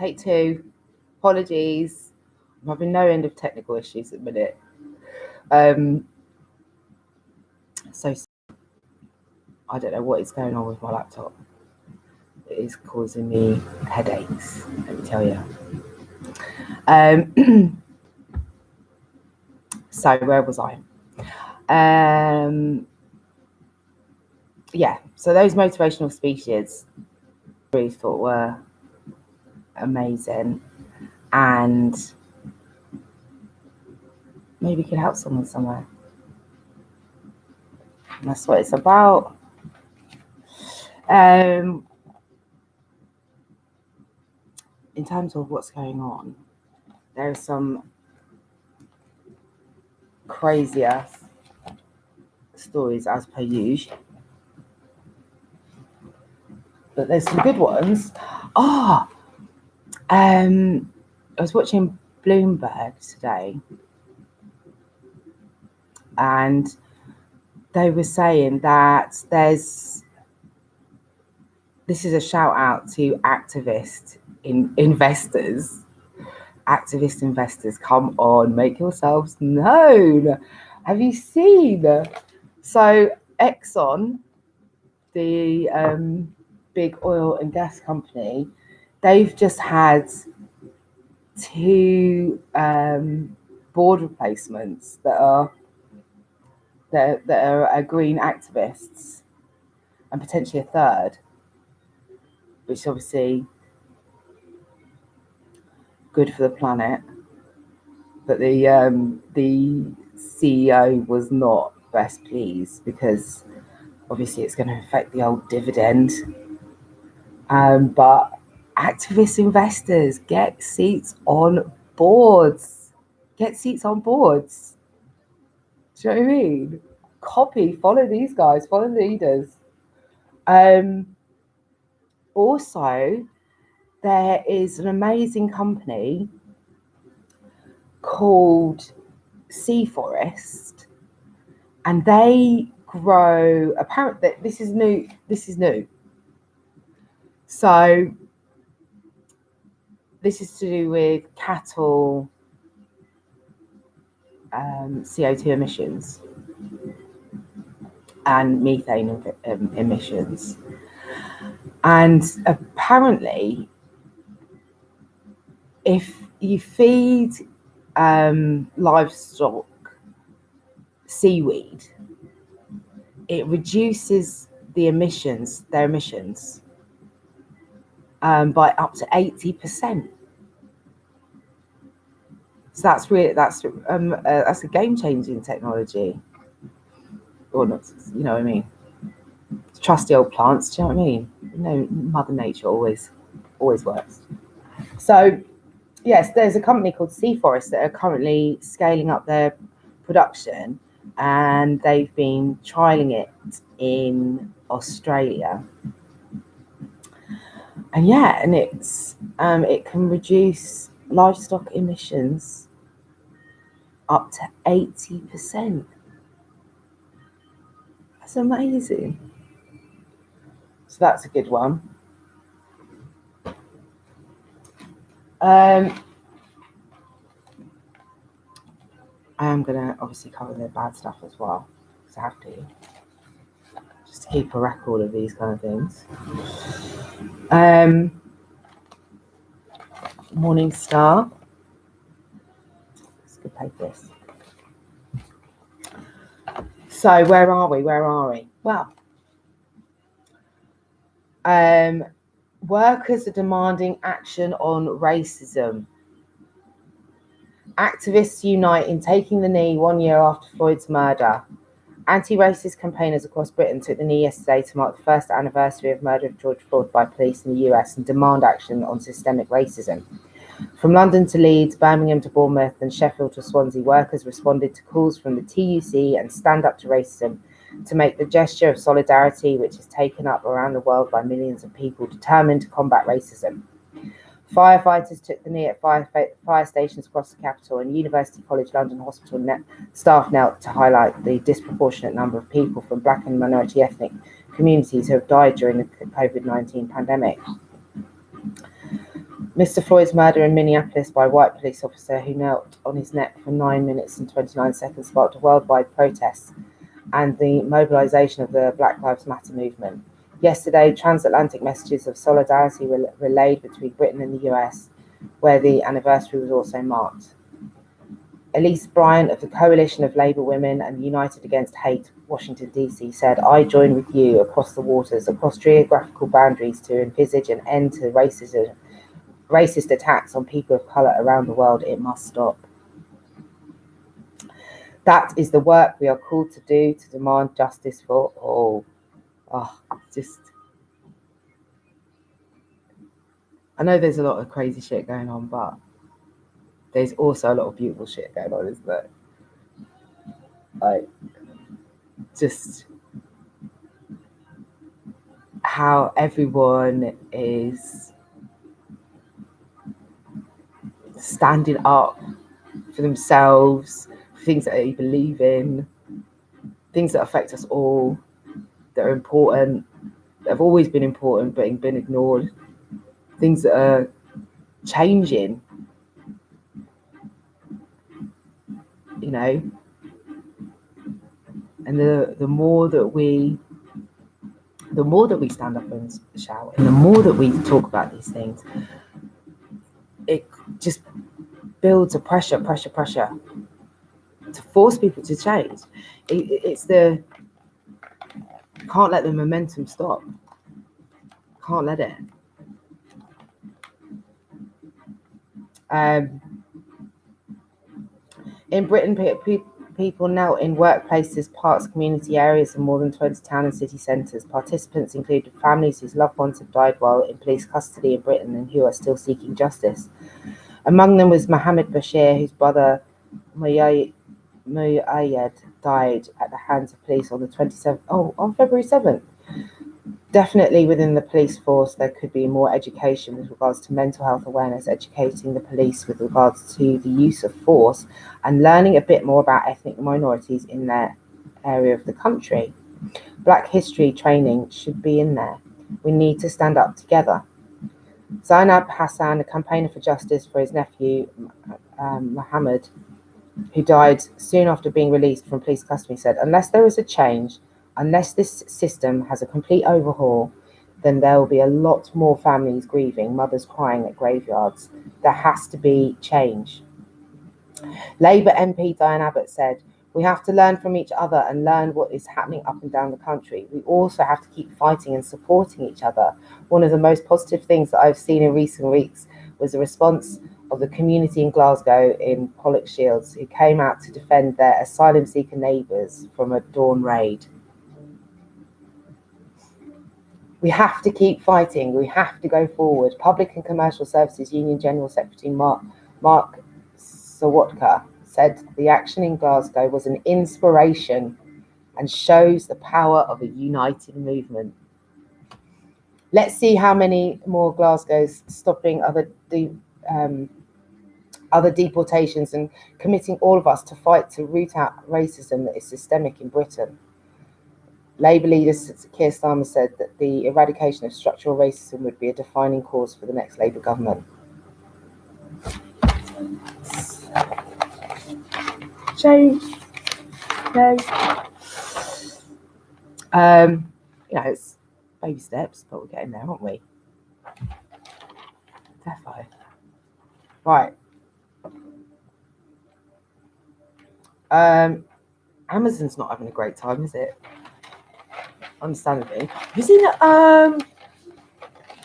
Take two. Apologies. I'm having no end of technical issues at the minute. So I don't know what is going on with my laptop. It is causing me headaches, let me tell you. So where was I? Yeah, so those motivational speeches I really thought were amazing, and maybe could help someone somewhere. And that's what it's about. In terms of what's going on, there are some crazier stories as per usual, but there's some good ones. I was watching Bloomberg today, and they were saying that this is a shout out to activist investors. Activist investors, come on, make yourselves known. Have you seen? So Exxon, the big oil and gas company, they've just had 2 board replacements that are green activists, and potentially a third, which is obviously good for the planet. But the CEO was not best pleased, because obviously it's going to affect the old dividend. But activist investors, get seats on boards. Get seats on boards. Do you know what I mean? Copy, follow these guys, follow the leaders. Also, there is an amazing company called Euphoric, and they grow, apparently this is new. So this is to do with cattle CO2 emissions and methane emissions. And apparently, if you feed livestock seaweed, it reduces their emissions by up to 80%. So that's a game-changing technology. Or not, you know what I mean? Trust the old plants, do you know what I mean? You know, Mother Nature always works. So yes, there's a company called Euphoric that are currently scaling up their production, and they've been trialing it in Australia. And yeah, and it's it can reduce livestock emissions up to 80%. That's amazing. So that's a good one. I am going to obviously cover the bad stuff as well, because I have to, just to keep a record of these kind of things. Morning Star. Let's go take this. So where are we? Well, workers are demanding action on racism. Activists unite in taking the knee 1 year after Floyd's murder. Anti-racist campaigners across Britain took the knee yesterday to mark the first anniversary of murder of George Floyd by police in the US and demand action on systemic racism. From London to Leeds, Birmingham to Bournemouth, and Sheffield to Swansea, workers responded to calls from the TUC and Stand Up to Racism to make the gesture of solidarity, which is taken up around the world by millions of people determined to combat racism. Firefighters took the knee at fire stations across the capital, and University College London Hospital staff knelt to highlight the disproportionate number of people from Black and minority ethnic communities who have died during the COVID-19 pandemic. Mr. Floyd's murder in Minneapolis by a white police officer who knelt on his neck for 9 minutes and 29 seconds sparked a worldwide protest and the mobilization of the Black Lives Matter movement. Yesterday, transatlantic messages of solidarity were relayed between Britain and the US, where the anniversary was also marked. Elise Bryant of the Coalition of Labour Women and United Against Hate, Washington, D.C. said, "I join with you across the waters, across geographical boundaries to envisage an end to racist attacks on people of colour around the world. It must stop." That is the work we are called to do, to demand justice for all. I know there's a lot of crazy shit going on, but there's also a lot of beautiful shit going on, isn't there? Like, just how everyone is standing up for themselves, things that they believe in, things that affect us all, that are important, that have always been important but been ignored, things that are changing, you know. And the more that we stand up and shout, and the more that we talk about these things, it just builds a pressure to force people to change. It's the can't let the momentum stop. Can't let it. In Britain, people knelt in workplaces, parks, community areas, and more than 20 town and city centres. Participants included families whose loved ones have died while in police custody in Britain and who are still seeking justice. Among them was Mohammed Bashir, whose brother Muayyad died at the hands of police on February 7th. Definitely within the police force, there could be more education with regards to mental health awareness, educating the police with regards to the use of force, and learning a bit more about ethnic minorities in their area of the country. Black history training should be in there. We need to stand up together. Zainab Hassan, a campaigner for justice for his nephew, Mohammed, who died soon after being released from police custody, said, "Unless there is a change, unless this system has a complete overhaul, then there will be a lot more families grieving, mothers crying at graveyards. There has to be change." Labour MP Diane Abbott said, "We have to learn from each other and learn what is happening up and down the country. We also have to keep fighting and supporting each other." One of the most positive things that I've seen in recent weeks was the response of the community in Glasgow in Pollock Shields, who came out to defend their asylum seeker neighbours from a dawn raid. We have to keep fighting. We have to go forward. Public and Commercial Services Union General Secretary Mark Sawatka said the action in Glasgow was an inspiration and shows the power of a united movement. Let's see how many more Glasgows stopping other deportations and committing all of us to fight to root out racism that is systemic in Britain. Labour leader Keir Starmer said that the eradication of structural racism would be a defining cause for the next Labour government. Change. No. It's baby steps, but we're getting there, aren't we? Defo. Right. Amazon's not having a great time, is it? Understandably. Have you seen it?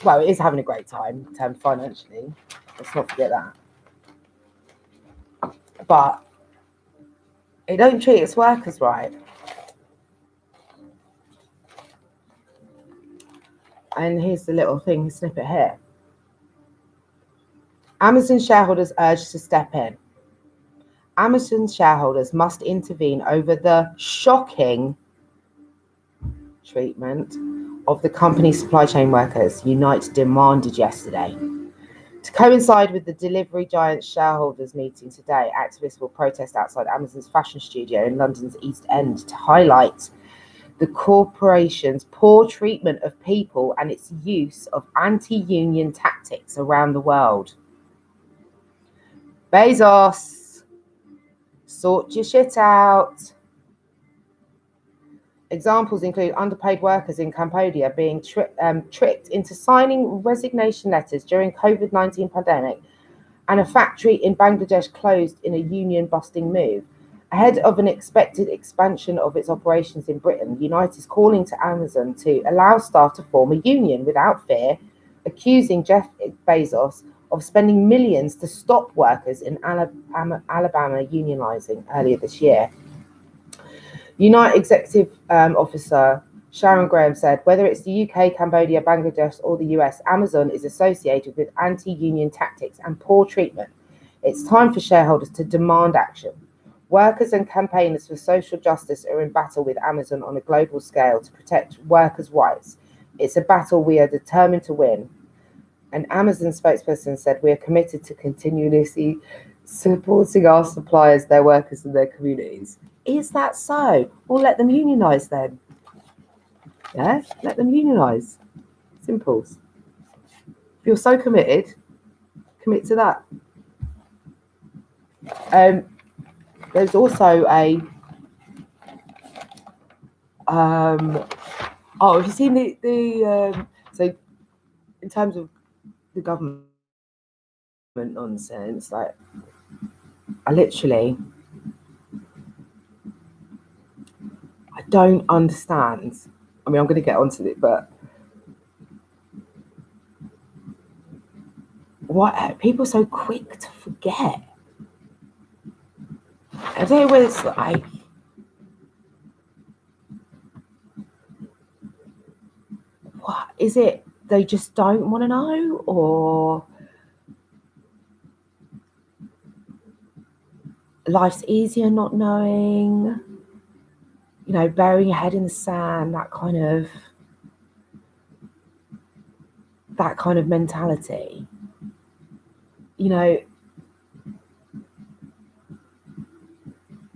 Well, it is having a great time in terms financially. Let's not forget that. But it don't treat its workers right. And here's the little thing, snippet here. Amazon shareholders urged to step in. Amazon shareholders must intervene over the shocking treatment of the company's supply chain workers, Unite demanded yesterday. To coincide with the delivery giant's shareholders meeting today, activists will protest outside Amazon's fashion studio in London's East End to highlight the corporation's poor treatment of people and its use of anti-union tactics around the world. Bezos, sort your shit out. Examples include underpaid workers in Cambodia being tricked into signing resignation letters during COVID-19 pandemic, and a factory in Bangladesh closed in a union-busting move. Ahead of an expected expansion of its operations in Britain, Unite is calling to Amazon to allow staff to form a union without fear, accusing Jeff Bezos of spending millions to stop workers in Alabama unionizing earlier this year. Unite Executive Officer Sharon Graham said, whether it's the UK, Cambodia, Bangladesh, or the US, Amazon is associated with anti-union tactics and poor treatment. It's time for shareholders to demand action. Workers and campaigners for social justice are in battle with Amazon on a global scale to protect workers' rights. It's a battle we are determined to win. An Amazon spokesperson said, we are committed to continuously supporting our suppliers, their workers, and their communities. Is that so? Well, let them unionize then. Yeah, let them unionize. Simples. If you're so committed, commit to that. There's also a have you seen the so in terms of the government nonsense, like I don't understand. I mean, I'm going to get onto it, but why are people so quick to forget? I don't know whether it's like what is it? They just don't want to know, or life's easier not knowing. You know, burying your head in the sand, that kind of mentality. You know,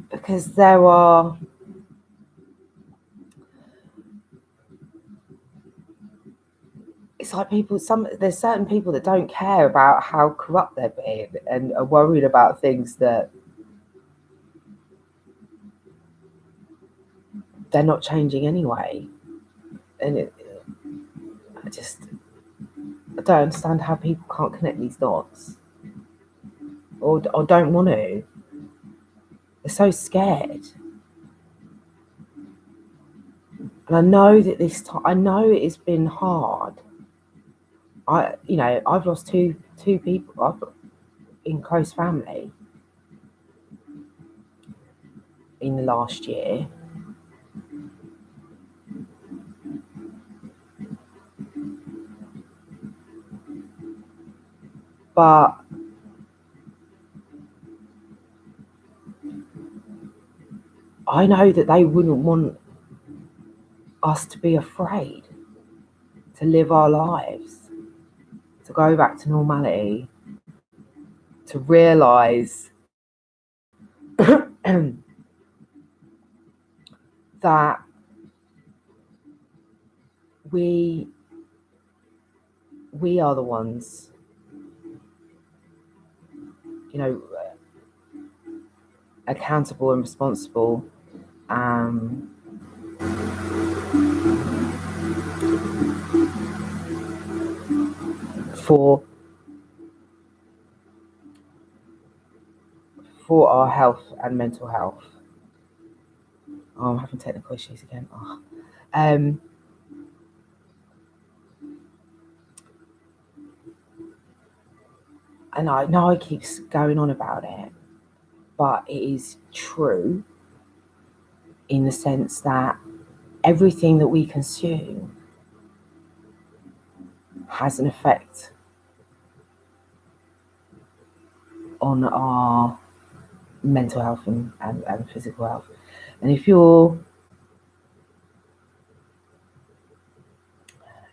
because there are it's like there's certain people that don't care about how corrupt they're being and are worried about things that they're not changing anyway. And I don't understand how people can't connect these dots or don't want to. They're so scared. And I know that I know it's been hard. I've lost two people in close family in the last year. But I know that they wouldn't want us to be afraid to live our lives, to go back to normality, to realise that we are the ones, accountable and responsible for our health and mental health. Oh, I'm having technical issues again. And I know I keep going on about it, but it is true in the sense that everything that we consume has an effect on our mental health and physical health. And if you're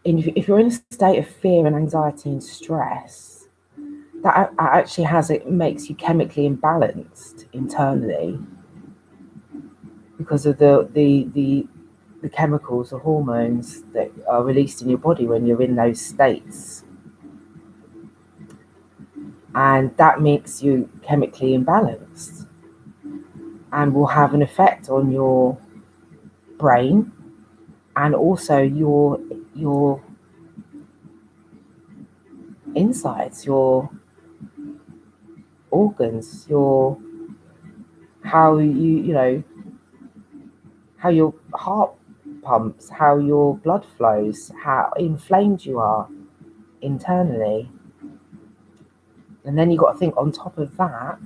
in a state of fear and anxiety and stress, that actually makes you chemically imbalanced internally because of the the chemicals, the hormones that are released in your body when you're in those states. And that makes you chemically imbalanced and will have an effect on your brain and also your insides, your organs, how how your heart pumps, how your blood flows, how inflamed you are internally. And then you've got to think on top of that,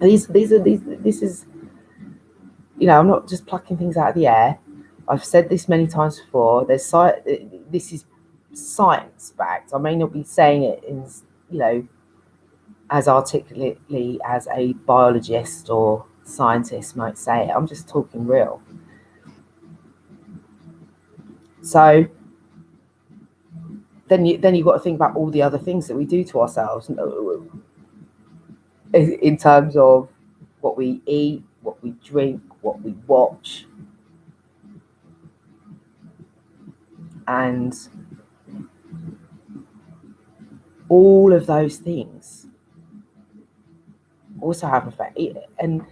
this is, I'm not just plucking things out of the air. I've said this many times before. This is science backed. I may not be saying it in, as articulately as a biologist or scientist might say it. I'm just talking real. So then you've got to think about all the other things that we do to ourselves in terms of what we eat, what we drink, what we watch. And all of those things also have an effect. And,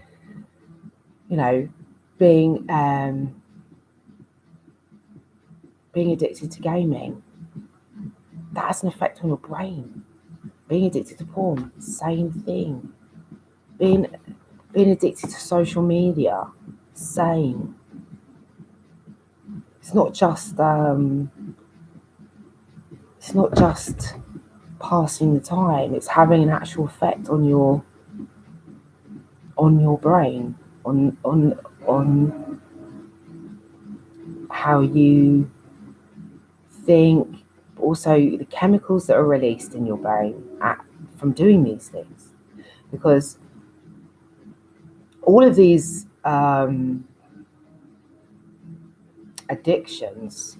being addicted to gaming, that has an effect on your brain. Being addicted to porn, same thing. Being addicted to social media, same. It's not just passing the time. It's having an actual effect on your brain, on how you think. Also, the chemicals that are released in your brain from doing these things, because all of these addictions,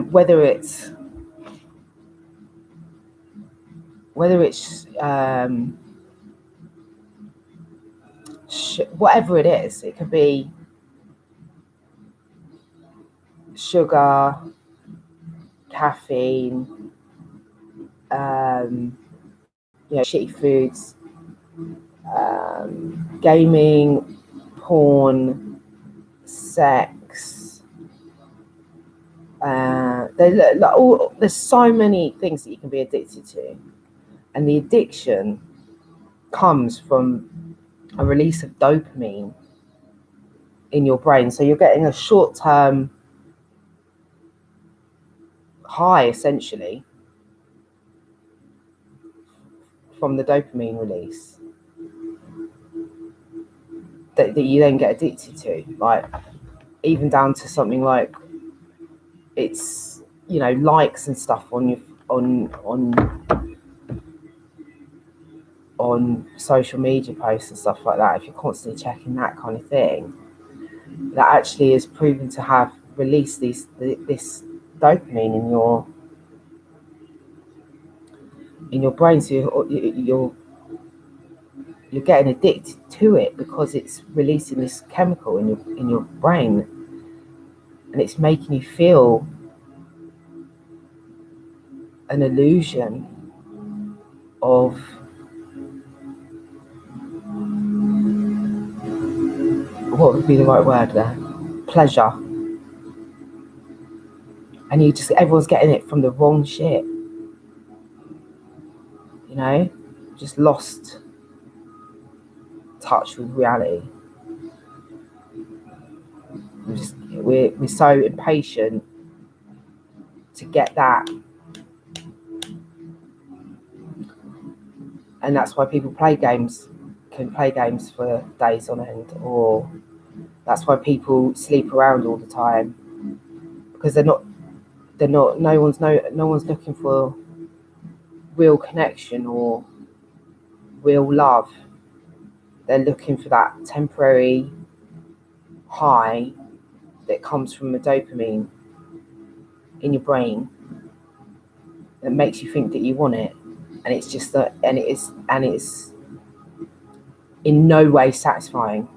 whether it's whatever it is, it could be sugar, caffeine, shitty foods, gaming, porn, sex. There's so many things that you can be addicted to, and the addiction comes from a release of dopamine in your brain. So you're getting a short-term high, essentially, from the dopamine release that you then get addicted to, like even down to something like it's likes and stuff on your on social media posts and stuff like that. If you're constantly checking that kind of thing, that actually is proven to have released this dopamine in your brain. So you're getting addicted to it because it's releasing this chemical in your brain, and it's making you feel an illusion of what would be the right word there? Pleasure. And everyone's getting it from the wrong shit. Just lost touch with reality. We're so impatient to get that, and that's why people can play games for days on end, or that's why people sleep around all the time, because no one's looking for real connection or real love. They're looking for that temporary high that comes from the dopamine in your brain that makes you think that you want it, and it's just that, and it's in no way satisfying.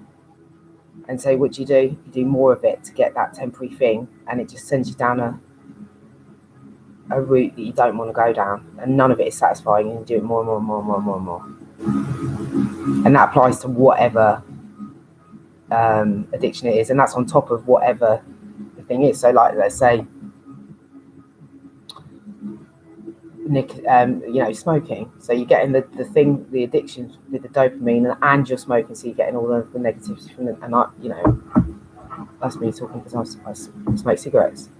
And so what do? You do more of it to get that temporary thing, and it just sends you down a route that you don't want to go down, and none of it is satisfying, and you do it more and more and more and more and more and more. And that applies to whatever addiction it is, and that's on top of whatever the thing is. So like, let's say smoking, so you're getting the addiction with the dopamine, and you're smoking, so you're getting all the negativity from it. And that's me talking because I smoke cigarettes.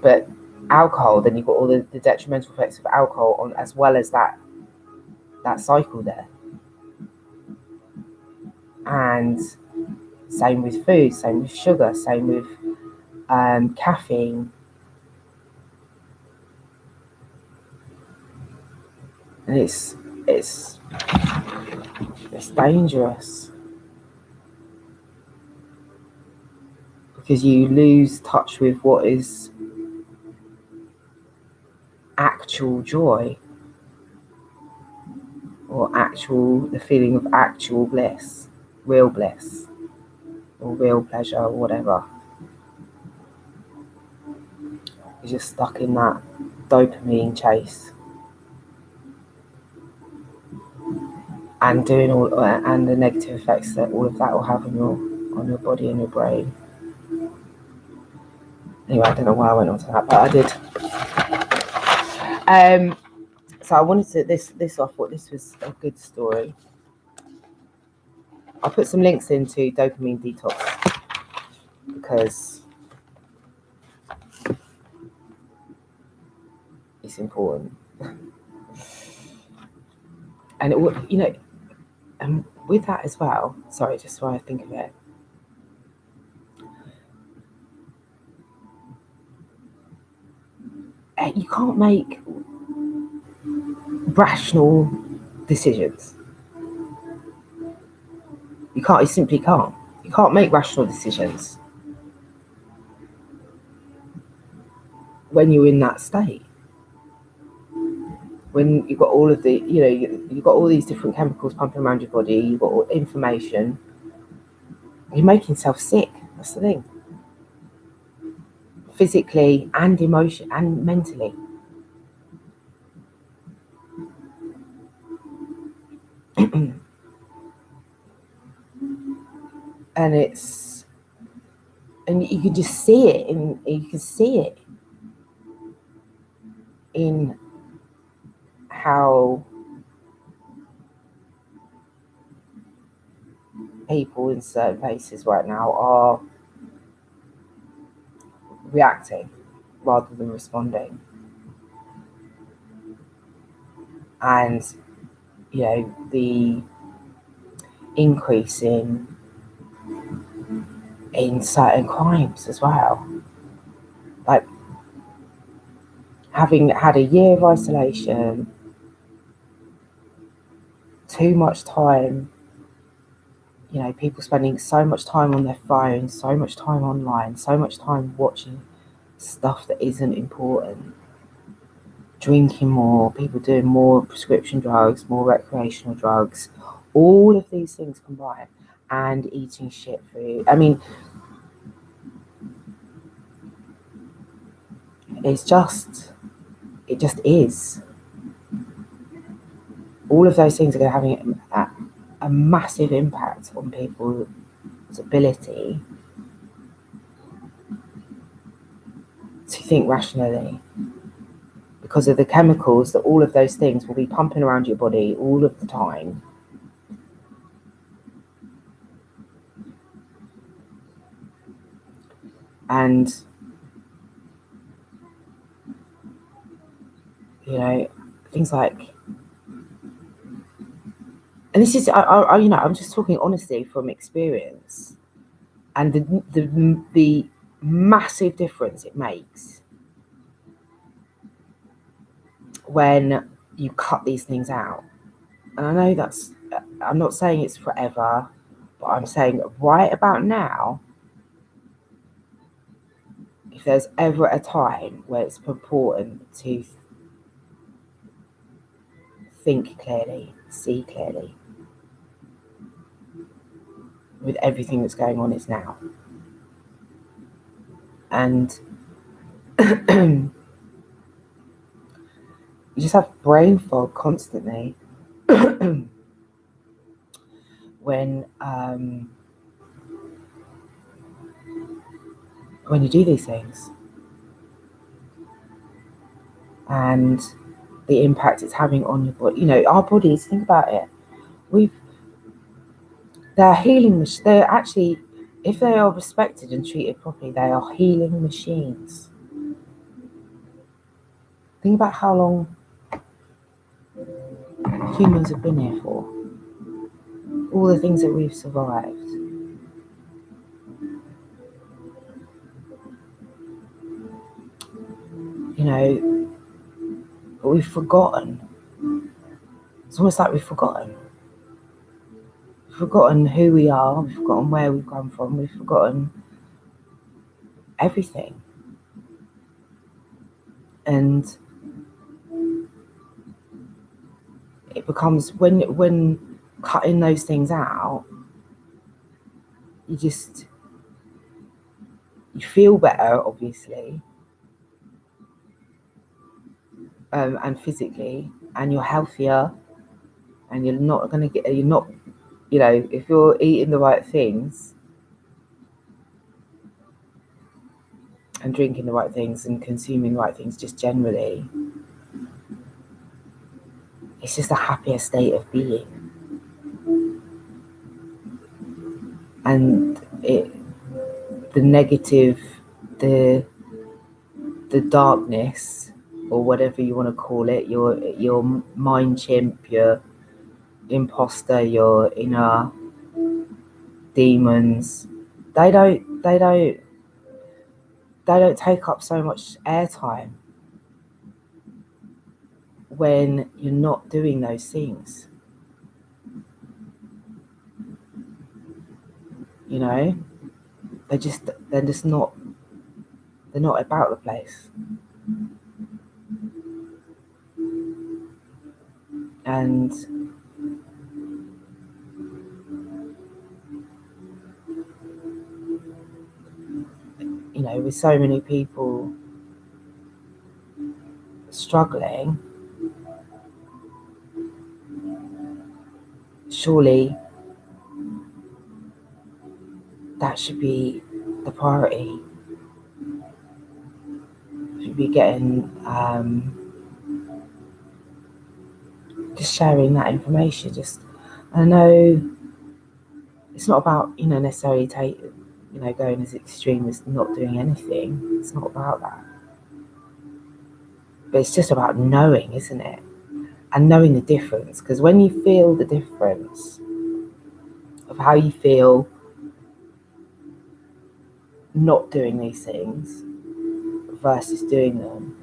But alcohol, then you've got all the detrimental effects of alcohol on, as well as that cycle there. And same with food, same with sugar, same with caffeine. And it's dangerous, because you lose touch with what is actual joy, or the feeling of actual bliss, real bliss, or real pleasure, or whatever. You're just stuck in that dopamine chase, and doing and the negative effects that all of that will have on your body and your brain. Anyway, I don't know why I went on to that, but I did. So I wanted to this I thought this was a good story. I'll put some links into dopamine detox, because it's important. And and with that as well, sorry, just so I think of it, you can't make rational decisions. You simply can't. You can't make rational decisions when you're in that state. When you've got all of the, you've got all these different chemicals pumping around your body, you've got all information, you're making yourself sick. That's the thing. Physically and emotionally and mentally. And you can just see it in how people in certain places right now are reacting rather than responding. And the increase in certain crimes as well, like having had a year of isolation, too much time, people spending so much time on their phones, so much time online, so much time watching stuff that isn't important, drinking more, people doing more prescription drugs, more recreational drugs, all of these things combined, and eating shit food. I mean, it just is. All of those things are going to have a massive impact on people's ability to think rationally, because of the chemicals that all of those things will be pumping around your body all of the time. And things like, and this is I'm just talking honestly from experience, and the massive difference it makes when you cut these things out. And I know I'm not saying it's forever, but I'm saying right about now, if there's ever a time where it's important to think clearly, see clearly, with everything that's going on is now. And you just have brain fog constantly when you do these things, and the impact it's having on your body. You know, our bodies, think about it, they're healing, they're actually, if they are respected and treated properly, they are healing machines. Think about how long humans have been here for, all the things that we've survived. You know, but we've forgotten. It's almost like we've forgotten. We've forgotten who we are, we've forgotten where we've come from, we've forgotten everything. And it becomes, when cutting those things out, you feel better, obviously, and physically, and you're healthier, and you're not, you know, if you're eating the right things and drinking the right things and consuming the right things, just generally, it's just a happier state of being. And the negative, the darkness, or whatever you want to call it, your mind chimp, your imposter, your inner demons, they don't take up so much airtime when you're not doing those things. You know, they're not about the place. And you know, with so many people struggling, surely that should be the priority. Should be getting just sharing that information. Just, I know it's not about, you know, necessarily going as extreme as not doing anything. It's not about that. But it's just about knowing, isn't it? And knowing the difference. Because when you feel the difference of how you feel not doing these things versus doing them,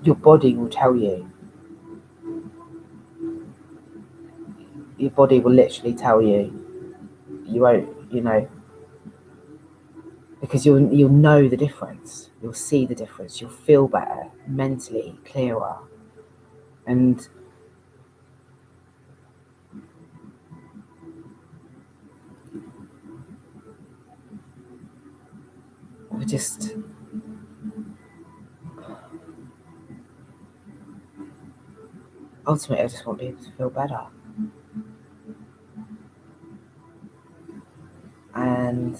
your body will tell you. Your body will literally tell you. You won't, you know, because you'll know the difference. You'll see the difference. You'll feel better, mentally clearer. And we just, ultimately, I just want people to feel better. And,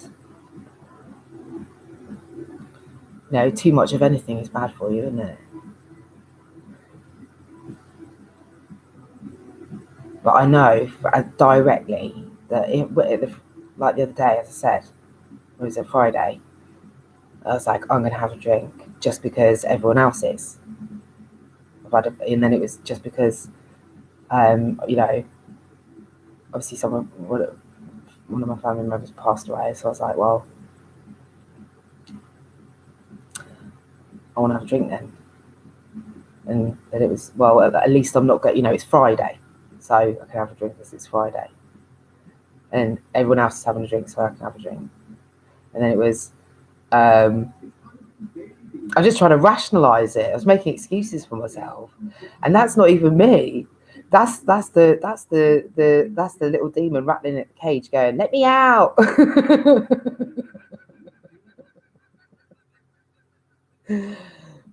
you know, too much of anything is bad for you, isn't it? But I know directly that, like the other day, as I said, it was a Friday, I was like, I'm going to have a drink just because everyone else is. And then it was just because, you know, obviously one of my family members passed away, so I was like, well, I want to have a drink then. And then it was, well, at least I'm not going, you know, it's Friday, so I can have a drink because it's Friday. And everyone else is having a drink, so I can have a drink. And then it was, I was just trying to rationalise it. I was making excuses for myself. And that's not even me. That's the little demon rattling at the cage going, let me out.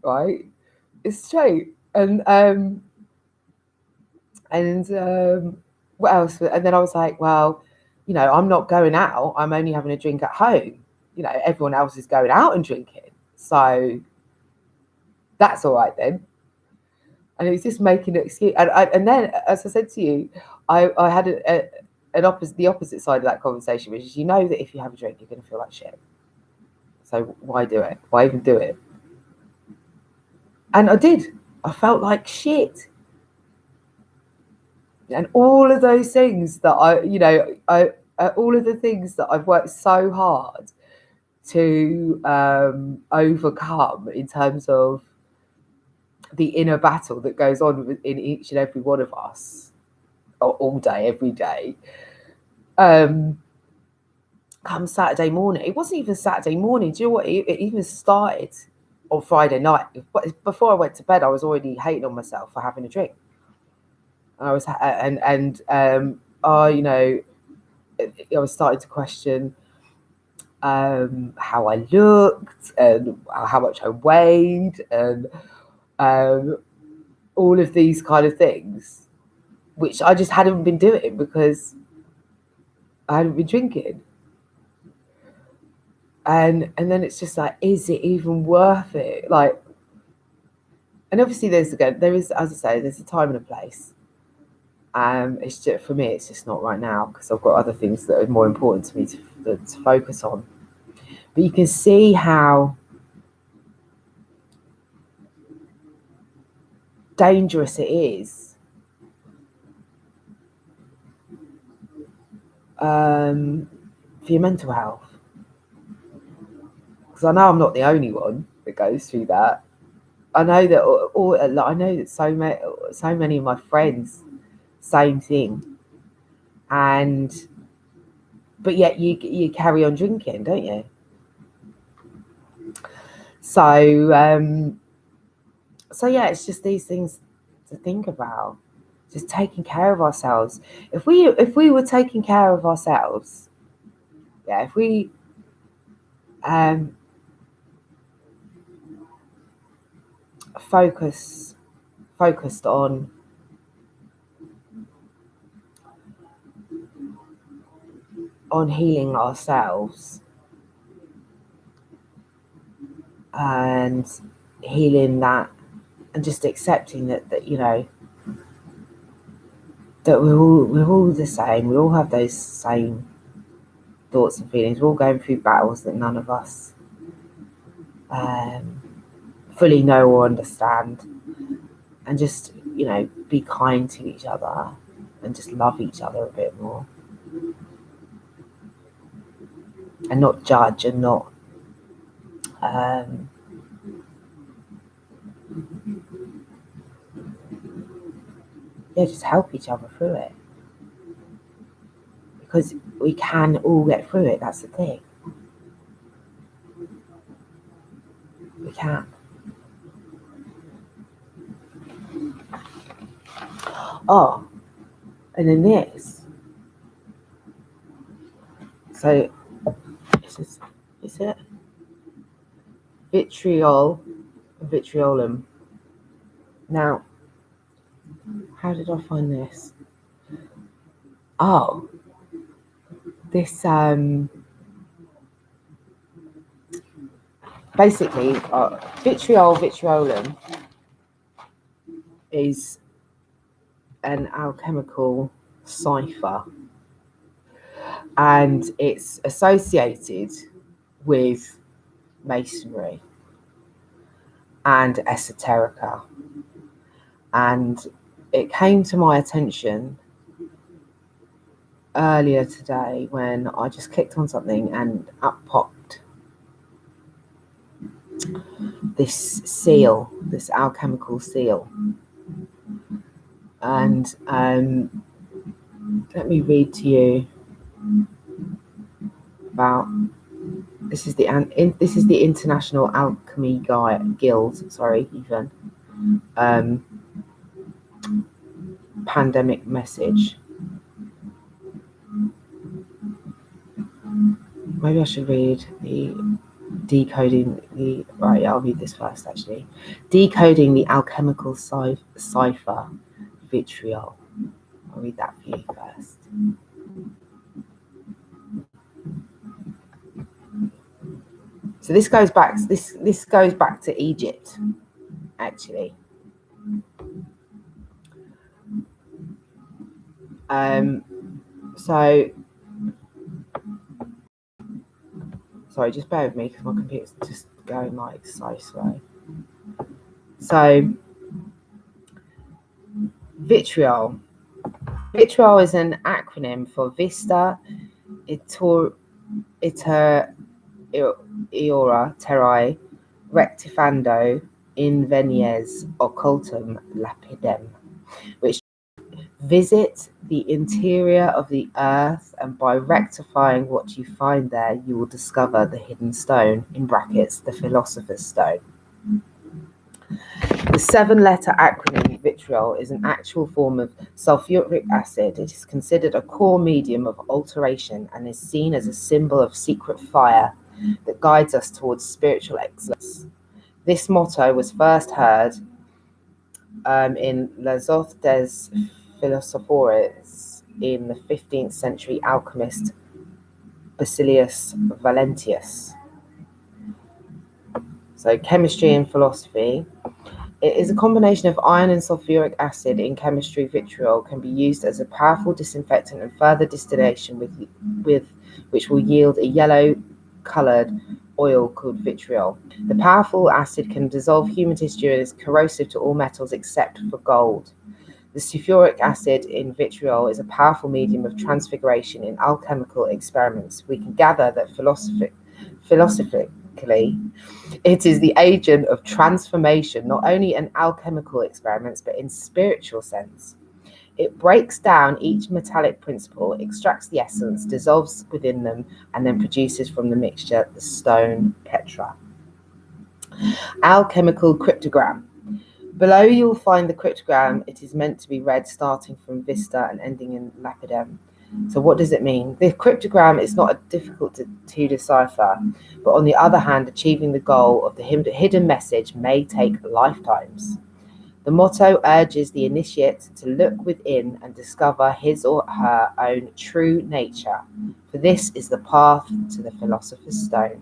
Right? It's straight. And what else? And then I was like, well, you know, I'm not going out. I'm only having a drink at home. You know, everyone else is going out and drinking. So that's all right then. And it was just making an excuse. And then, as I said to you, I had the opposite side of that conversation, which is, you know, that if you have a drink, you're going to feel like shit. So why do it? Why even do it? And I did. I felt like shit. And all of those things that all of the things that I've worked so hard to overcome in terms of the inner battle that goes on in each and every one of us, all day, every day. Come Saturday morning, it wasn't even Saturday morning. Do you know what? It even started on Friday night. Before I went to bed, I was already hating on myself for having a drink. I was, you know, I was starting to question how I looked and how much I weighed and all of these kind of things, which I just hadn't been doing because I hadn't been drinking. And then it's just like, is it even worth it? Like, and obviously there is, as I say, there's a time and a place. It's just, for me, it's just not right now because I've got other things that are more important to me to focus on. But you can see how dangerous it is for your mental health. Because I know I'm not the only one that goes through that. I know that I know that so many of my friends, same thing. But yet you carry on drinking, don't you? So yeah, it's just these things to think about. Just taking care of ourselves. If we were taking care of ourselves, yeah, if we focused on healing ourselves and healing that, and just accepting that you know, that we're all the same. We all have those same thoughts and feelings. We're all going through battles that none of us fully know or understand, and just, you know, be kind to each other and just love each other a bit more, and not judge, and not just help each other through it, because we can all get through it. That's the thing. We can. Oh, and then this. So, is it vitriolum? Now, how did I find this? Oh, this basically vitriolum is an alchemical cipher, and it's associated with masonry and esoterica. And it came to my attention earlier today when I just clicked on something and up popped this seal, this alchemical seal. And let me read to you about this is the International Alchemy Guild. Sorry, even. pandemic message. Maybe I should read the decoding the, right, I'll read this first actually. Decoding the alchemical cipher, vitriol. I'll read that for you first. So this goes back to Egypt, actually. Sorry, just bear with me because my computer's just going like so slow. So, vitriol. Vitriol is an acronym for Vista Iora Terrae Rectifando Invenies Occultum Lapidem, which visit the interior of the earth, and by rectifying what you find there, you will discover the hidden stone, in brackets, the philosopher's stone. The 7-letter acronym vitriol is an actual form of sulfuric acid. It is considered a core medium of alteration and is seen as a symbol of secret fire that guides us towards spiritual excellence. This motto was first heard in L'Azoth des Philosophores in the 15th century alchemist Basilius Valentius. So chemistry and philosophy. It is a combination of iron and sulfuric acid. In chemistry, vitriol can be used as a powerful disinfectant, and further distillation with which will yield a yellow-colored oil called vitriol. The powerful acid can dissolve human tissue and is corrosive to all metals except for gold. The sulfuric acid in vitriol is a powerful medium of transfiguration in alchemical experiments. We can gather that philosophically, it is the agent of transformation, not only in alchemical experiments, but in spiritual sense. It breaks down each metallic principle, extracts the essence, dissolves within them, and then produces from the mixture the stone Petra. Alchemical cryptogram. Below you'll find the cryptogram. It is meant to be read starting from Vista and ending in Lapidem. So what does it mean? The cryptogram is not difficult to decipher, but on the other hand, achieving the goal of the hidden message may take lifetimes. The motto urges the initiate to look within and discover his or her own true nature, for this is the path to the philosopher's stone.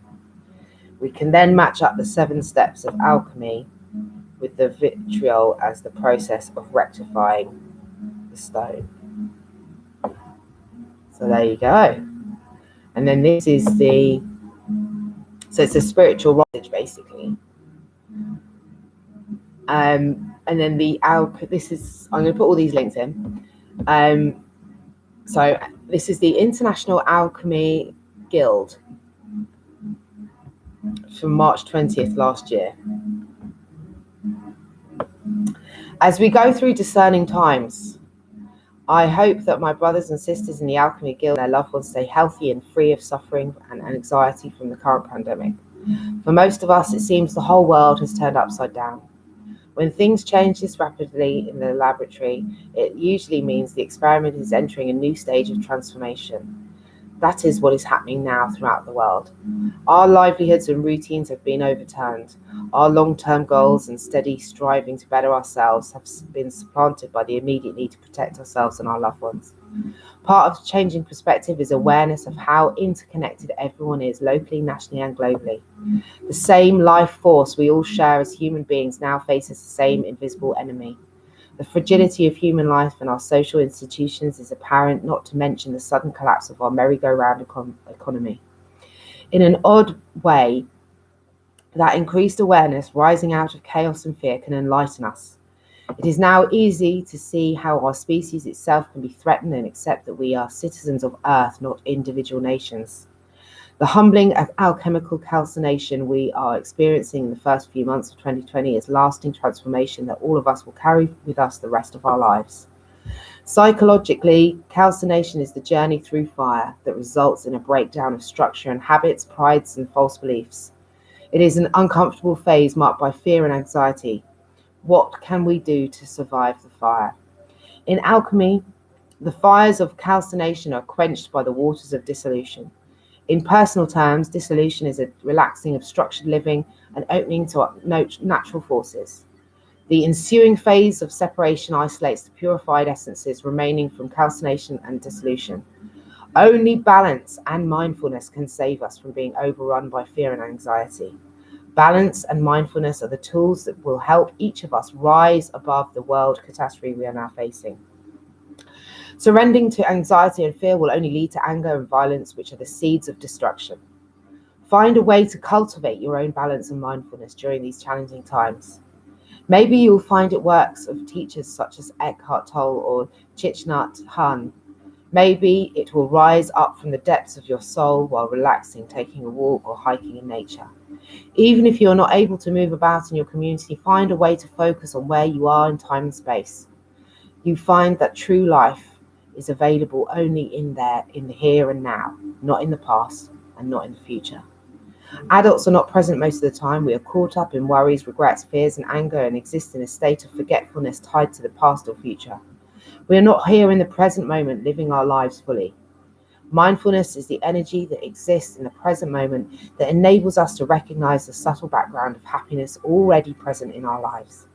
We can then match up the 7 steps of alchemy with the vitriol as the process of rectifying the stone. So there you go. And then this is so it's a spiritual message basically. And then I'm going to put all these links in. So this is the International Alchemy Guild from March 20th last year. As we go through discerning times, I hope that my brothers and sisters in the Alchemy Guild and their loved ones stay healthy and free of suffering and anxiety from the current pandemic. For most of us, it seems the whole world has turned upside down. When things change this rapidly in the laboratory, it usually means the experiment is entering a new stage of transformation. That is what is happening now throughout the world. Our livelihoods and routines have been overturned. Our long-term goals and steady striving to better ourselves have been supplanted by the immediate need to protect ourselves and our loved ones. Part of changing perspective is awareness of how interconnected everyone is locally, nationally, and globally. The same life force we all share as human beings now faces the same invisible enemy. The fragility of human life and our social institutions is apparent, not to mention the sudden collapse of our merry-go-round economy. In an odd way, that increased awareness rising out of chaos and fear can enlighten us. It is now easy to see how our species itself can be threatened and accept that we are citizens of Earth, not individual nations. The humbling of alchemical calcination we are experiencing in the first few months of 2020 is lasting transformation that all of us will carry with us the rest of our lives. Psychologically, calcination is the journey through fire that results in a breakdown of structure and habits, prides, and false beliefs. It is an uncomfortable phase marked by fear and anxiety. What can we do to survive the fire? In alchemy, the fires of calcination are quenched by the waters of dissolution. In personal terms, dissolution is a relaxing of structured living and opening to natural forces. The ensuing phase of separation isolates the purified essences remaining from calcination and dissolution. Only balance and mindfulness can save us from being overrun by fear and anxiety. Balance and mindfulness are the tools that will help each of us rise above the world catastrophe we are now facing. Surrendering to anxiety and fear will only lead to anger and violence, which are the seeds of destruction. Find a way to cultivate your own balance and mindfulness during these challenging times. Maybe you'll find it works of teachers such as Eckhart Tolle or Thich Nhat Hanh. Maybe it will rise up from the depths of your soul while relaxing, taking a walk or hiking in nature. Even if you're not able to move about in your community, find a way to focus on where you are in time and space. You find that true life is available only in the here and now, not in the past and not in the future. Adults are not present most of the time. We are caught up in worries, regrets, fears, and anger and exist in a state of forgetfulness tied to the past or future. We are not here in the present moment, living our lives fully. Mindfulness is the energy that exists in the present moment that enables us to recognize the subtle background of happiness already present in our lives.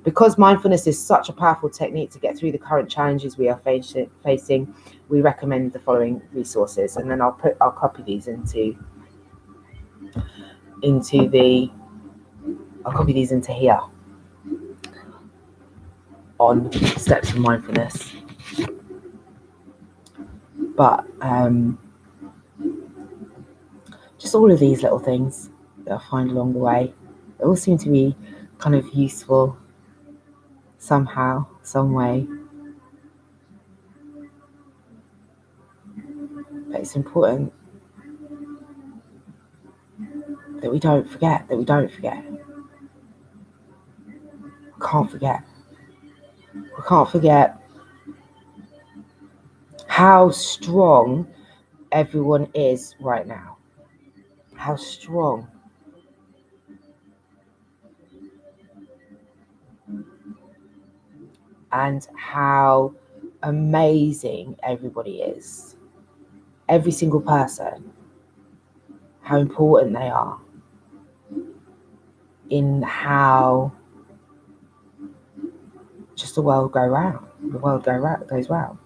Because mindfulness is such a powerful technique to get through the current challenges we are facing, we recommend the following resources, and then I'll copy these into here on steps of mindfulness. But just all of these little things that I find along the way, they all seem to be kind of useful somehow, some way. But it's important that we don't forget. We can't forget how strong everyone is right now. How strong. And how amazing everybody is. Every single person. How important they are. In how just the world goes round.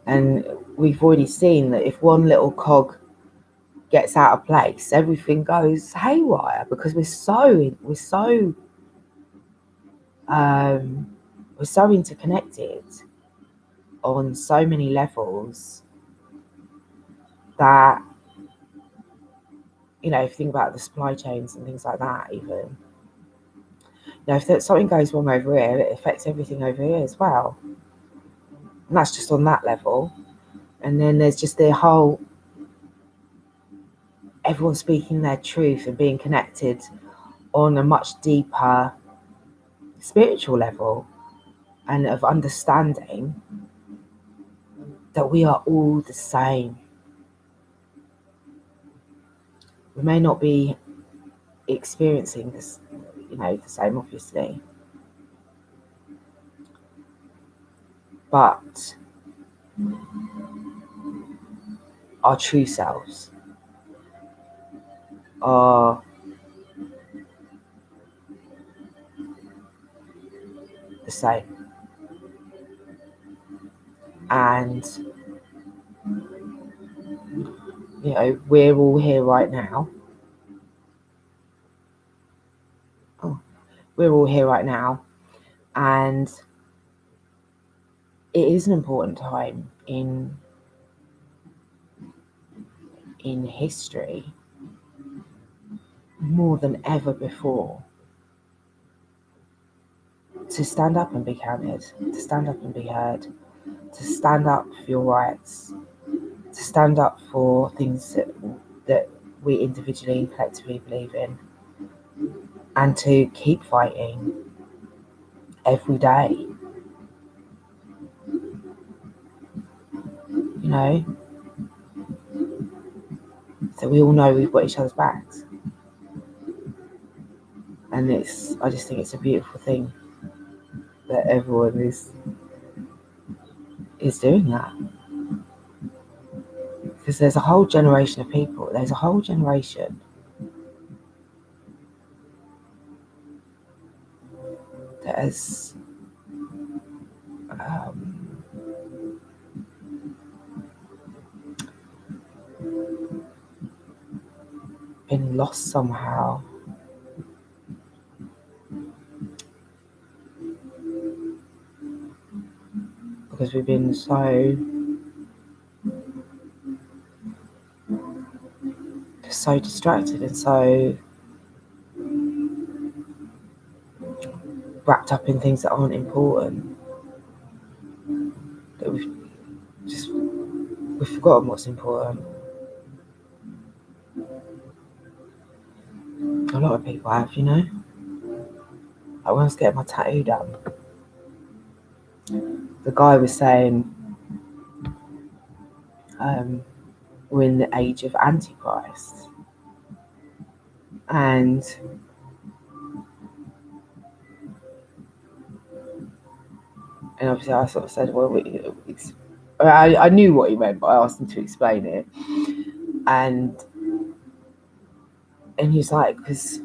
And we've already seen that if one little cog gets out of place, everything goes haywire because we're so interconnected on so many levels that, if you think about the supply chains and things like that, even, if something goes wrong over here, it affects everything over here as well. And that's just on that level. And then there's just the whole, everyone speaking their truth and being connected on a much deeper spiritual level and of understanding that we are all the same. We may not be experiencing this, the same, obviously, but our true selves are the same. And, we're all here right now. We're all here right now. And it is an important time in history, more than ever before, to stand up and be counted, to stand up and be heard, to stand up for your rights, to stand up for things that we individually and collectively believe in, and to keep fighting every day. So we all know we've got each other's backs. And I just think it's a beautiful thing that that everyone is doing that. Because there's a whole generation of people. There's a whole generation that has been lost somehow. Because we've been so distracted and so wrapped up in things that aren't important that we've forgotten what's important. A lot of people have, you know. Like when I was getting my tattoo done, the guy was saying we're in the age of Antichrist, and obviously I sort of said, well, I knew what he meant, but I asked him to explain it, and he's like, because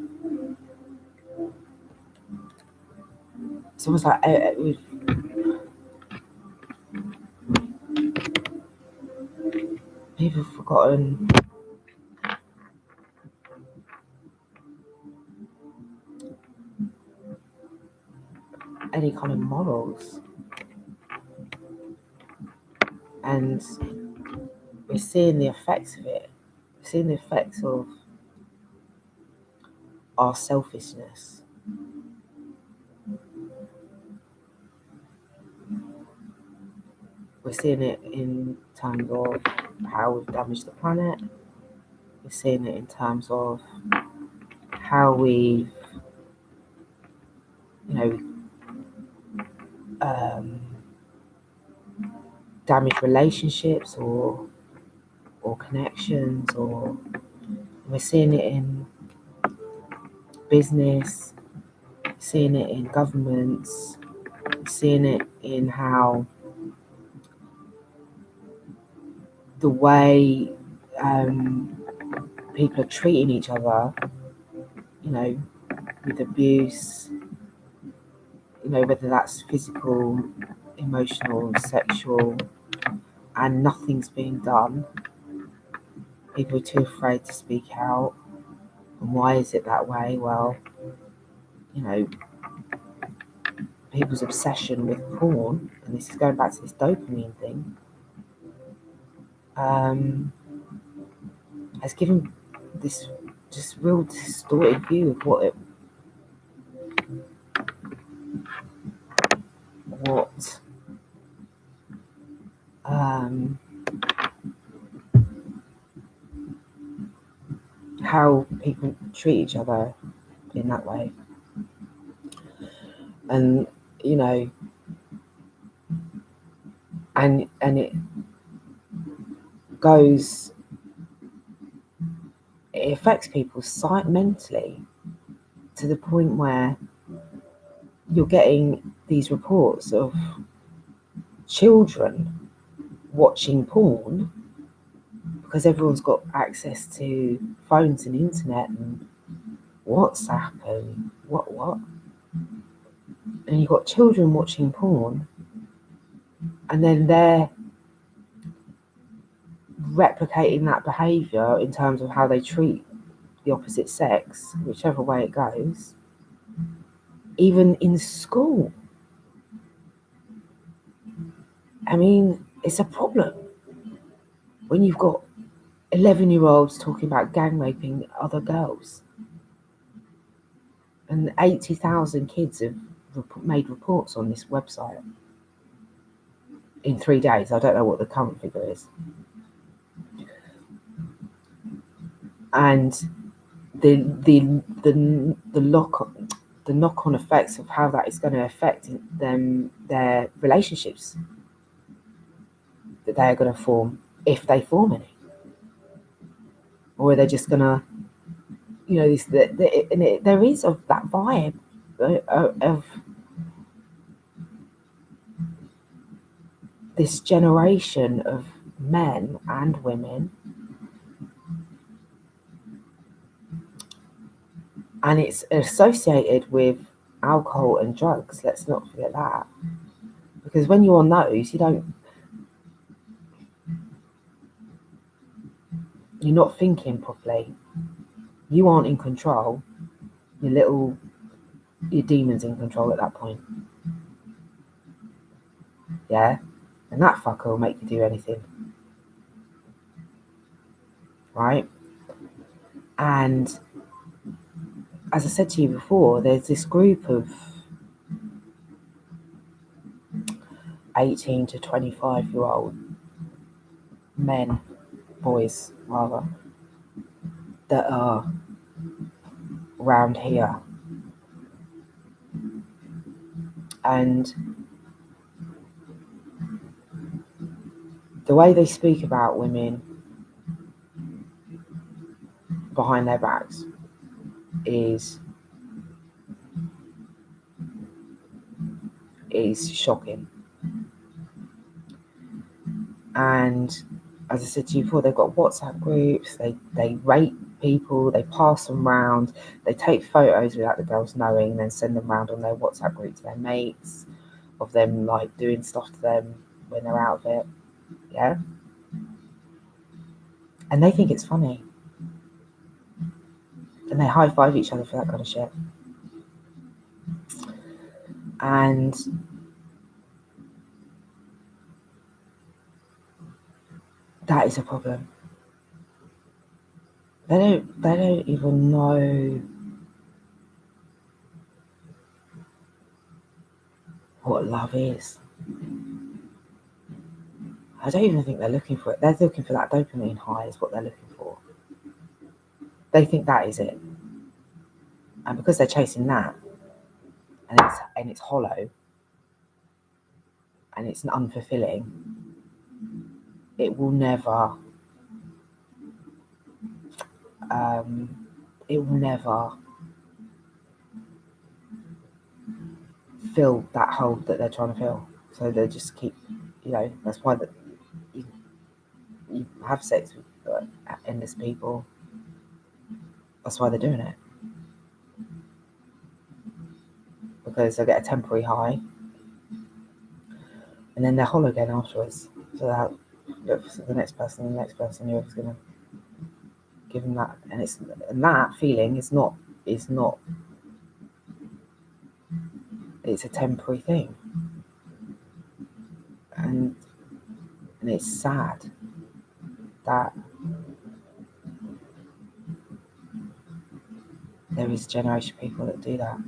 it's almost like people have forgotten any kind of morals, and we're seeing the effects of it. We're seeing the effects of our selfishness. We're seeing it in terms of how we've damaged the planet. We're seeing it in terms of how we've, damaged relationships or connections, or we're seeing it in business, seeing it in governments, seeing it in how the way people are treating each other, with abuse, whether that's physical, emotional, sexual, and nothing's being done. People are too afraid to speak out. And why is it that way? Well, people's obsession with porn, and this is going back to this dopamine thing, has given this just real distorted view of how people treat each other in that way. And and it affects people mentally, to the point where you're getting these reports of children watching porn because everyone's got access to phones and internet and WhatsApp and what. And you've got children watching porn, and then they're replicating that behaviour in terms of how they treat the opposite sex, whichever way it goes, even in school. I mean, it's a problem when you've got 11-year-olds talking about gang raping other girls, and 80,000 kids have made reports on this website in 3 days. I don't know what the current figure is. And the knock-on effects of how that is going to affect their relationships that they are going to form, if they form any, or are they just going to, there is of that vibe of this generation of men and women, and it's associated with alcohol and drugs. Let's not forget that, because when you're on those, you're not thinking properly. You aren't in control. Your demon's in control at that point. Yeah, and that fucker will make you do anything, right? And as I said to you before, there's this group of 18 to 25-year-old men, boys rather, that are around here. And the way they speak about women behind their backs is shocking. And as I said to you before, they've got WhatsApp groups, they rate people, they pass them round, they take photos without the girls knowing, and then send them round on their WhatsApp group to their mates, of them like doing stuff to them when they're out of it. Yeah. And they think it's funny. And they high five each other for that kind of shit. And that is a problem. They don't even know what love is. I don't even think they're looking for it. They're looking for that dopamine high is what they're looking for. They think that is it. And because they're chasing that, and it's hollow, and it's unfulfilling, it will never fill that hole that they're trying to fill. So they just keep, that's why you have sex with endless people. That's why they're doing it. Because they get a temporary high, and then they're hollow again afterwards. So that look for the next person, whoever's going to give them that. And that feeling is not, it's a temporary thing. And it's sad that there is a generation of people that do that.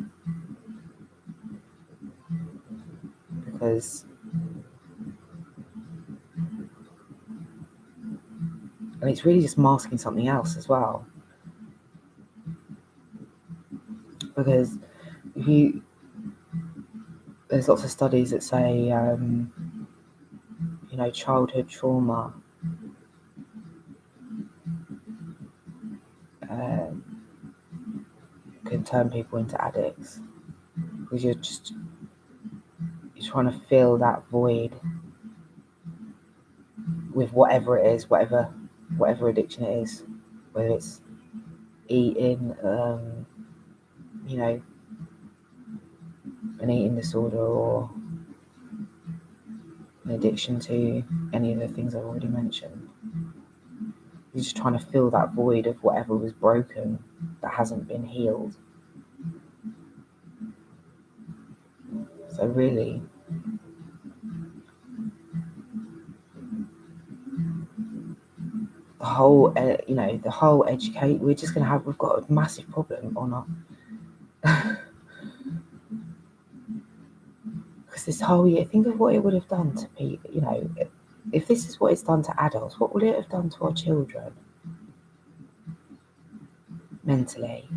Because, and it's really just masking something else as well. Because there's lots of studies that say, childhood trauma can turn people into addicts, because you're trying to fill that void with whatever it is, whatever addiction it is, whether it's eating, an eating disorder, or an addiction to any of the things I've already mentioned. You're just trying to fill that void of whatever was broken that hasn't been healed. So really, the whole educate, we've got a massive problem on our, because this whole year, think of what it would have done to people, if this is what it's done to adults, what would it have done to our children mentally?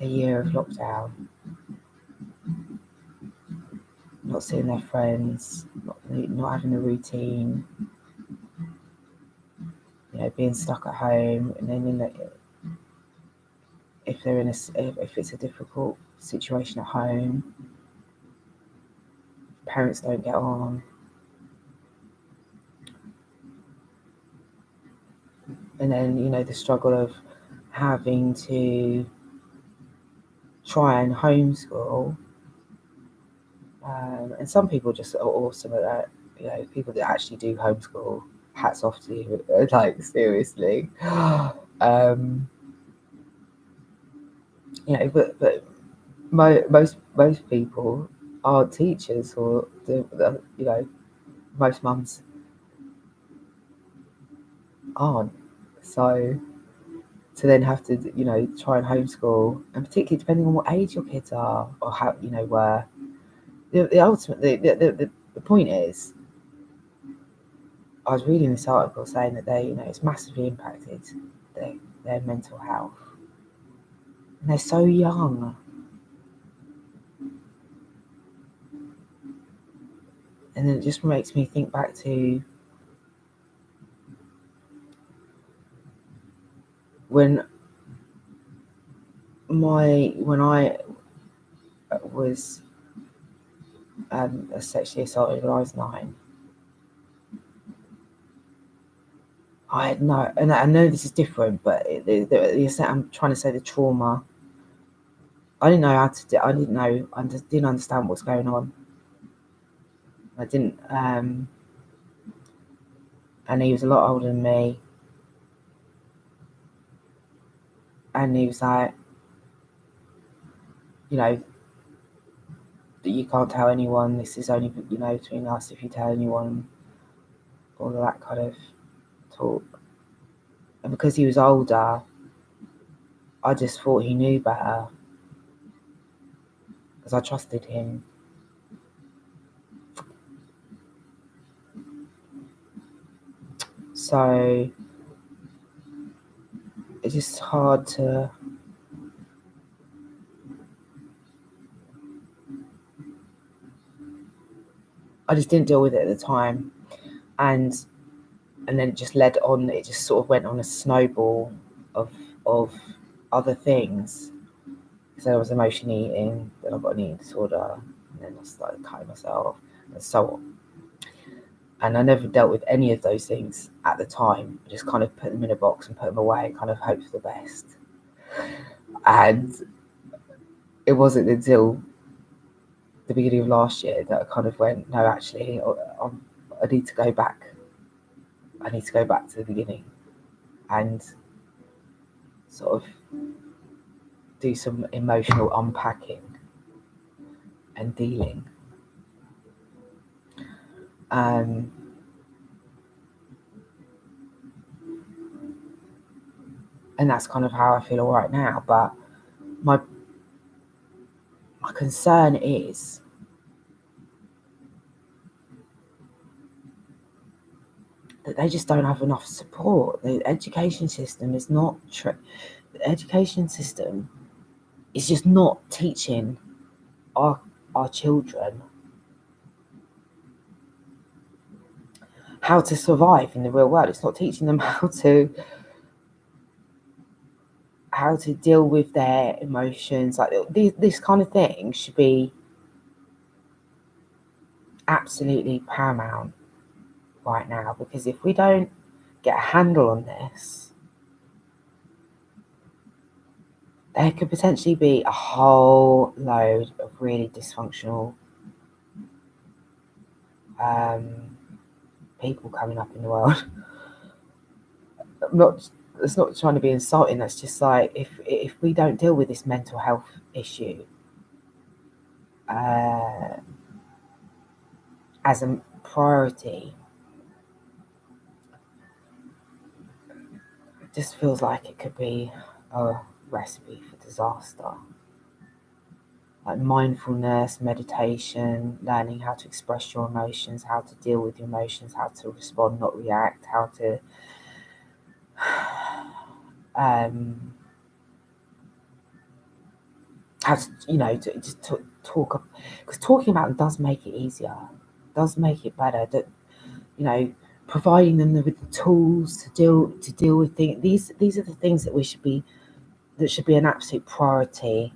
A year of lockdown, not seeing their friends, not having a routine, being stuck at home, and then if it's a difficult situation at home, parents don't get on. And then, you know, the struggle of having to try and homeschool. And some people just are awesome at that. You know, people that actually do homeschool, hats off to you. Like, seriously. You know, but most people aren't teachers, or you know, most mums aren't. So to then have to, you know, try and homeschool, and particularly depending on what age your kids are, or how, you know, where the point is, I was reading this article saying that they, you know, it's massively impacted their mental health, and they're so young. And then it just makes me think back to when I was sexually assaulted when I was 9. I had no, and I know this is different, but I'm trying to say the trauma. I didn't know how to do. I didn't know. I just didn't understand what's going on. I didn't. And he was a lot older than me, and he was like, you know, that you can't tell anyone. This is only, you know, between us. If you tell anyone, all of that kind of talk. And because he was older, I just thought he knew better, because I trusted him. So it's just hard to. I just didn't deal with it at the time, and then it just led on. It just sort of went on a snowball of other things. So I was emotion eating, then I got an eating disorder, and then I started cutting myself, and so on. And I never dealt with any of those things at the time. I just kind of put them in a box and put them away, kind of hope for the best. And it wasn't until the beginning of last year that I kind of went, no, actually, I need to go back. I need to go back to the beginning and sort of do some emotional unpacking and dealing. And that's kind of how I feel right now. But my concern is that they just don't have enough support. The education system is not the education system is just not teaching our children how to survive in the real world. It's not teaching them how to deal with their emotions. Like this kind of thing should be absolutely paramount right now, because if we don't get a handle on this, there could potentially be a whole load of really dysfunctional people coming up in the world. It's not trying to be insulting. That's just like, if we don't deal with this mental health issue as a priority, it just feels like it could be a recipe for disaster. Like mindfulness, meditation, learning how to express your emotions, how to deal with your emotions, how to respond, not react, how to you know, to just talk, because talking about it does make it easier, does make it better. That, you know, providing them with the tools to deal with things. These are the things that should be an absolute priority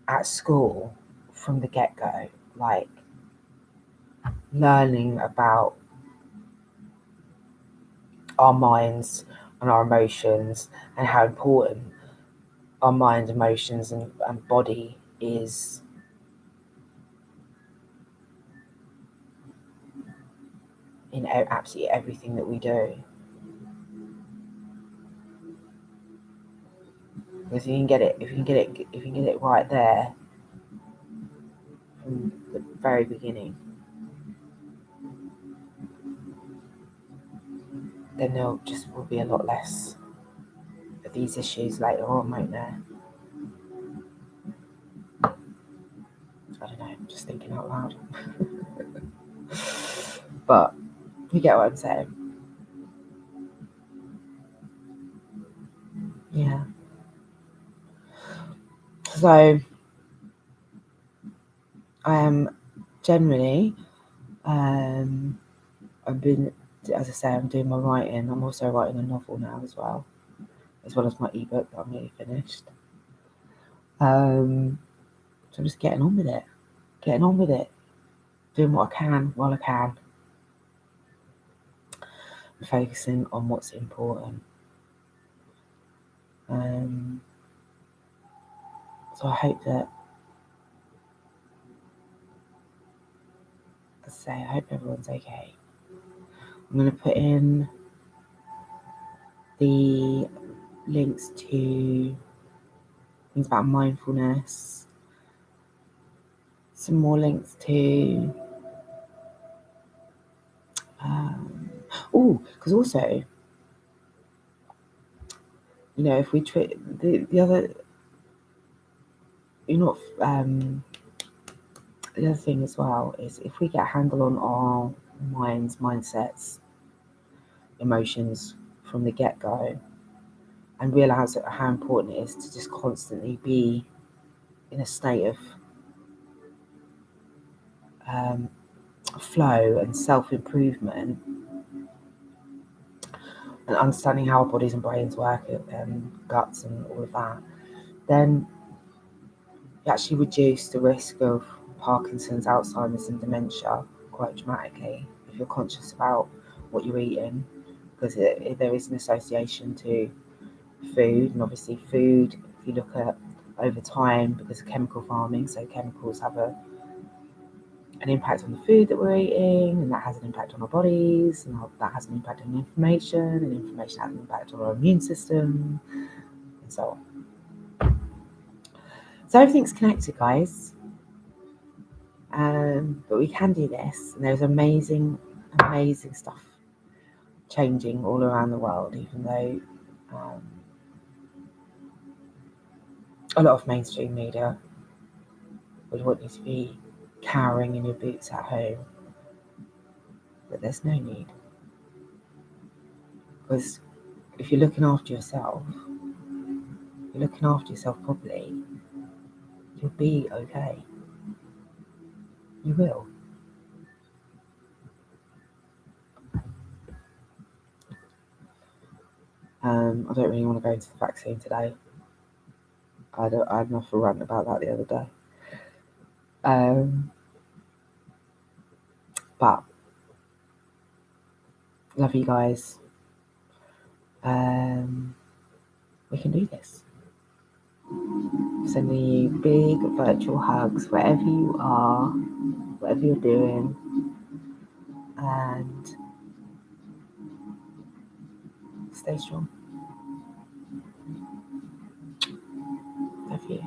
at school from the get-go. Like, learning about our minds and our emotions and how important our mind, emotions, and body is in absolutely everything that we do. Because if you can get it right there from the very beginning, then there just will be a lot less of these issues later on, won't there? I don't know, I'm just thinking out loud. But you get what I'm saying. Yeah. So I am generally, I've been, as I say, I'm doing my writing. I'm also writing a novel now as well as my ebook that I'm nearly finished. So I'm just getting on with it, doing what I can while I can, focusing on what's important. So I hope that, as I say, I hope everyone's okay. I'm going to put in the links to things about mindfulness, some more links to, because also, you know, if we the other, the other thing as well is if we get a handle on our minds, mindsets, emotions from the get-go, and realise how important it is to just constantly be in a state of flow and self-improvement, and understanding how our bodies and brains work, and guts and all of that, then you actually reduce the risk of Parkinson's, Alzheimer's and dementia quite dramatically if you're conscious about what you're eating, because there is an association to food, and obviously food, if you look at over time, because of chemical farming, so chemicals have an impact on the food that we're eating, and that has an impact on our bodies, and that has an impact on inflammation, and inflammation has an impact on our immune system, and so on. So everything's connected, guys. But we can do this, and there's amazing stuff changing all around the world, even though a lot of mainstream media would want you to be cowering in your boots at home. But there's no need. Because if you're looking after yourself, properly, you'll be okay. You will. I don't really want to go into the vaccine today. I had enough of a rant about that the other day. But love you guys. We can do this. Sending you big virtual hugs wherever you are, whatever you're doing, and stay strong. Love you.